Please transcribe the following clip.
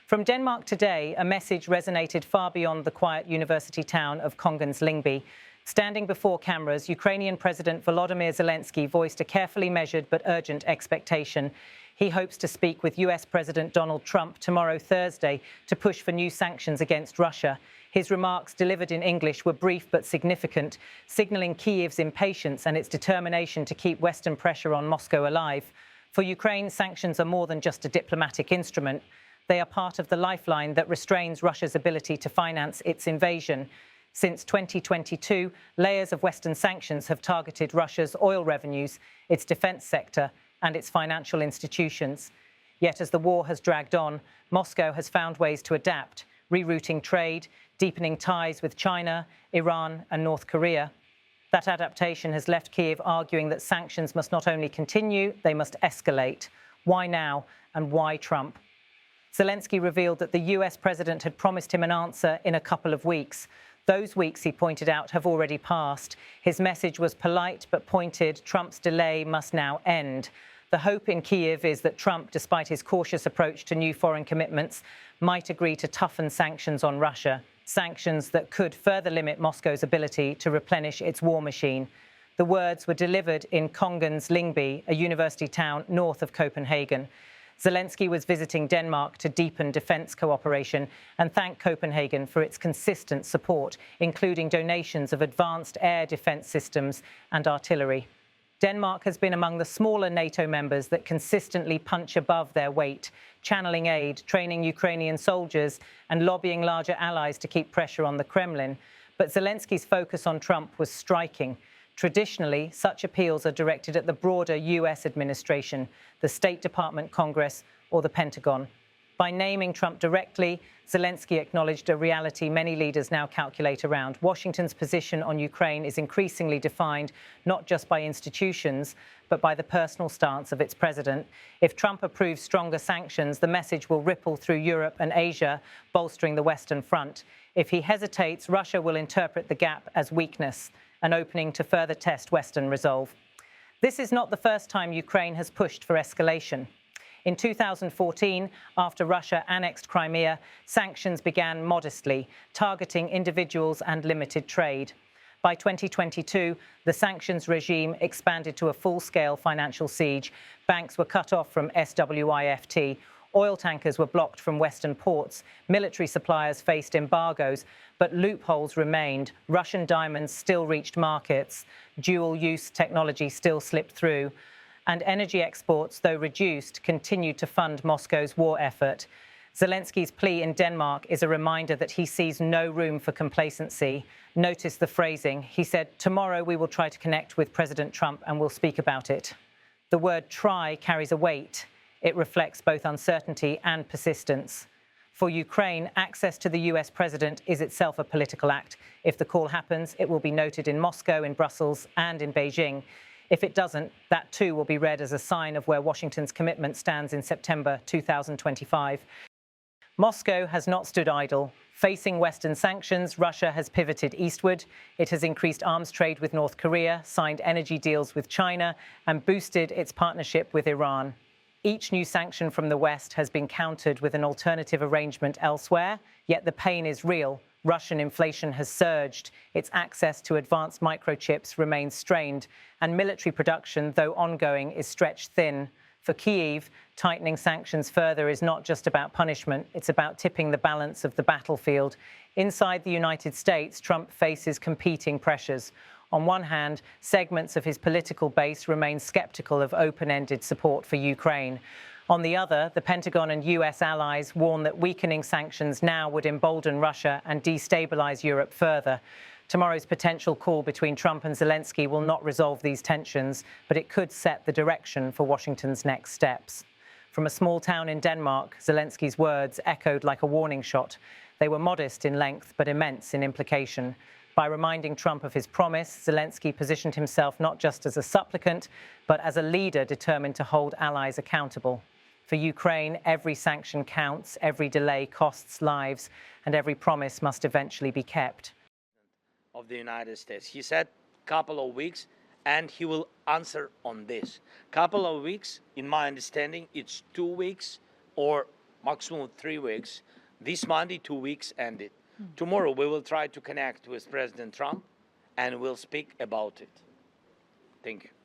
From Denmark today, a message resonated far beyond the quiet university town of Kongens Lyngby. Standing before cameras, Ukrainian President Volodymyr Zelensky voiced a carefully measured but urgent expectation. He hopes to speak with US President Donald Trump tomorrow, Thursday, to push for new sanctions against Russia. His remarks, delivered in English, were brief but significant, signalling Kyiv's impatience and its determination to keep Western pressure on Moscow alive. For Ukraine, sanctions are more than just a diplomatic instrument. They are part of the lifeline that restrains Russia's ability to finance its invasion. Since 2022, layers of Western sanctions have targeted Russia's oil revenues, its defense sector, and its financial institutions. Yet as the war has dragged on, Moscow has found ways to adapt, rerouting trade, deepening ties with China, Iran, and North Korea. That adaptation has left Kyiv arguing that sanctions must not only continue, they must escalate. Why now, and why Trump? Zelensky revealed that the US president had promised him an answer in a couple of weeks. Those weeks, he pointed out, have already passed. His message was polite but pointed. Trump's delay must now end. The hope in Kyiv is that Trump, despite his cautious approach to new foreign commitments, might agree to toughen sanctions on Russia, sanctions that could further limit Moscow's ability to replenish its war machine. The words were delivered in Kongens Lyngby, a university town north of Copenhagen. Zelensky was visiting Denmark to deepen defence cooperation and thanked Copenhagen for its consistent support, including donations of advanced air defence systems and artillery. Denmark has been among the smaller NATO members that consistently punch above their weight, channeling aid, training Ukrainian soldiers, and lobbying larger allies to keep pressure on the Kremlin. But Zelensky's focus on Trump was striking. Traditionally, such appeals are directed at the broader US administration, the State Department, Congress, or the Pentagon. By naming Trump directly, Zelensky acknowledged a reality many leaders now calculate around. Washington's position on Ukraine is increasingly defined not just by institutions, but by the personal stance of its president. If Trump approves stronger sanctions, the message will ripple through Europe and Asia, bolstering the Western front. If he hesitates, Russia will interpret the gap as weakness, an opening to further test Western resolve. This is not the first time Ukraine has pushed for escalation. In 2014, after Russia annexed Crimea, sanctions began modestly, targeting individuals and limited trade. By 2022, the sanctions regime expanded to a full-scale financial siege. Banks were cut off from SWIFT. Oil tankers were blocked from Western ports. Military suppliers faced embargoes, but loopholes remained. Russian diamonds still reached markets. Dual-use technology still slipped through. And energy exports, though reduced, continued to fund Moscow's war effort. Zelensky's plea in Denmark is a reminder that he sees no room for complacency. Notice the phrasing. He said, "Tomorrow we will try to connect with President Trump and we'll speak about it." The word try carries a weight. It reflects both uncertainty and persistence. For Ukraine, access to the US president is itself a political act. If the call happens, it will be noted in Moscow, in Brussels, and in Beijing. If it doesn't, that too will be read as a sign of where Washington's commitment stands in September 2025. Moscow has not stood idle. Facing Western sanctions, Russia has pivoted eastward. It has increased arms trade with North Korea, signed energy deals with China, and boosted its partnership with Iran. Each new sanction from the West has been countered with an alternative arrangement elsewhere, yet the pain is real. Russian inflation has surged, its access to advanced microchips remains strained, and military production, though ongoing, is stretched thin. For Kyiv, tightening sanctions further is not just about punishment, it's about tipping the balance of the battlefield. Inside the United States, Trump faces competing pressures. On one hand, segments of his political base remain skeptical of open-ended support for Ukraine. On the other, the Pentagon and US allies warn that weakening sanctions now would embolden Russia and destabilize Europe further. Tomorrow's potential call between Trump and Zelensky will not resolve these tensions, but it could set the direction for Washington's next steps. From a small town in Denmark, Zelensky's words echoed like a warning shot. They were modest in length, but immense in implication. By reminding Trump of his promise, Zelensky positioned himself not just as a supplicant, but as a leader determined to hold allies accountable. For Ukraine, every sanction counts, every delay costs lives, and every promise must eventually be kept. Of the United States. He said couple of weeks, and he will answer on this. Couple of weeks, in my understanding, it's 2 weeks or maximum 3 weeks. This Monday, 2 weeks ended. Tomorrow, we will try to connect with President Trump and we'll speak about it. Thank you.